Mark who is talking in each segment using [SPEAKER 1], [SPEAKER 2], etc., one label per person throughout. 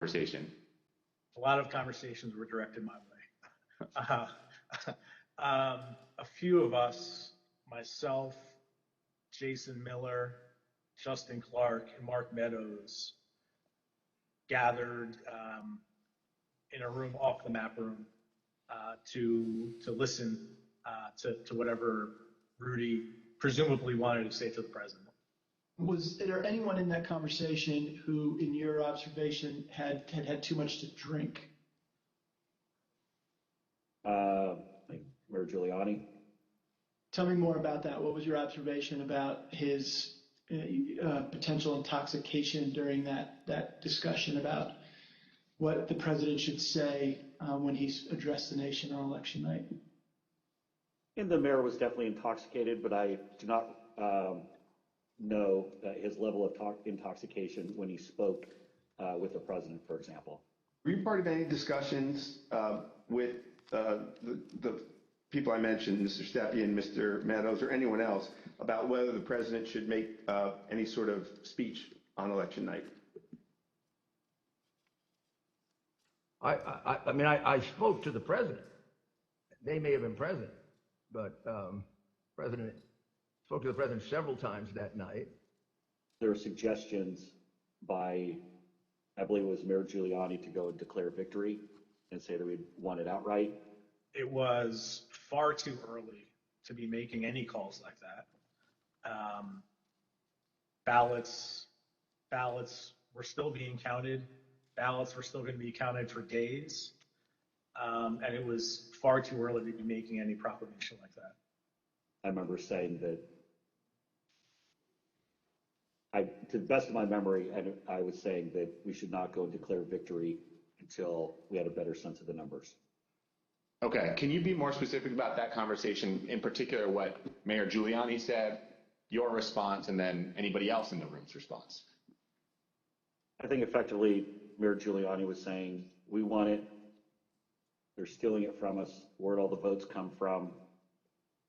[SPEAKER 1] conversation?
[SPEAKER 2] A lot of conversations were directed my way. A few of us, myself, Jason Miller, Justin Clark, and Mark Meadows, gathered in a room off the map room to listen to whatever Rudy presumably wanted to say to the president.
[SPEAKER 3] Was there anyone in that conversation who, in your observation, had too much to drink?
[SPEAKER 4] Like Mayor Giuliani.
[SPEAKER 3] Tell me more about that. What was your observation about his potential intoxication during that discussion about what the president should say when he's addressed the nation on election night?
[SPEAKER 4] And the mayor was definitely intoxicated, but I do not know his level of intoxication when he spoke with the president, for example.
[SPEAKER 1] Were you part of any discussions with the people I mentioned, Mr. Stepien, Mr. Meadows, or anyone else, about whether the president should make any sort of speech on election night?
[SPEAKER 5] I mean, I spoke to the president. They may have been present, but President spoke to the president several times that night.
[SPEAKER 4] There were suggestions by, I believe it was Mayor Giuliani, to go and declare victory and say that we'd won it outright.
[SPEAKER 2] It was far too early to be making any calls like that. Ballots were still being counted. Ballots were still going to be counted for days. And it was far too early to be making any proclamation like that.
[SPEAKER 4] I remember saying that, to the best of my memory, I was saying that we should not go and declare victory until we had a better sense of the numbers.
[SPEAKER 1] Okay, can you be more specific about that conversation, in particular what Mayor Giuliani said, your response, and then anybody else in the room's response?
[SPEAKER 4] I think effectively Mayor Giuliani was saying, we won it, they're stealing it from us, where'd all the votes come from,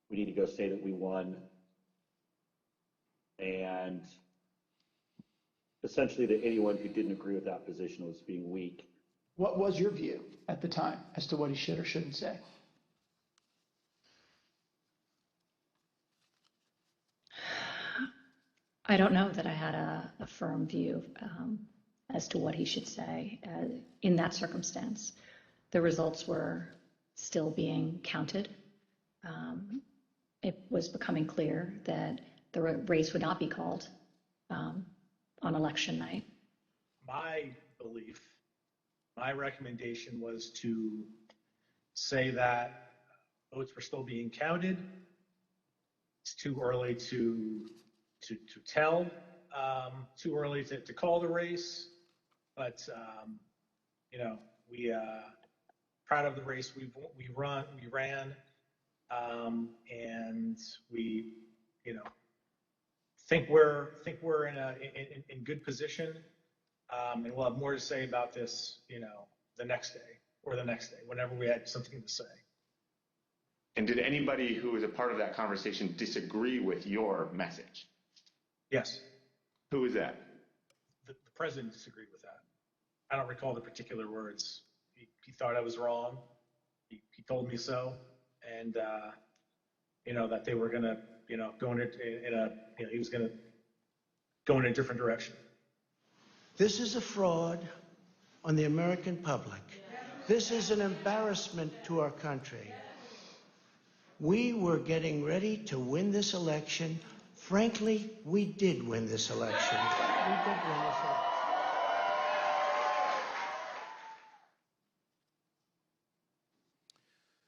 [SPEAKER 4] we need to go say that we won, and essentially that anyone who didn't agree with that position was being weak.
[SPEAKER 3] What was your view at the time as to what he should or shouldn't say?
[SPEAKER 6] I don't know that I had a firm view as to what he should say in that circumstance. The results were still being counted. It was becoming clear that the race would not be called on election night.
[SPEAKER 2] My belief, my recommendation was to say that votes were still being counted. It's too early to tell, too early to call the race, but we proud of the race we ran, and we think we're in good position, and we'll have more to say about this the next day or the next day, whenever we had something to say.
[SPEAKER 1] And did anybody who was a part of that conversation disagree with your message?
[SPEAKER 2] Yes.
[SPEAKER 1] Who was that?
[SPEAKER 2] The president disagreed with that. I don't recall the particular words. He thought I was wrong. He told me so, and that they were gonna go he was gonna go in a different direction.
[SPEAKER 7] This is a fraud on the American public. This is an embarrassment to our country. We were getting ready to win this election. Frankly, we did win this election. We did win this election.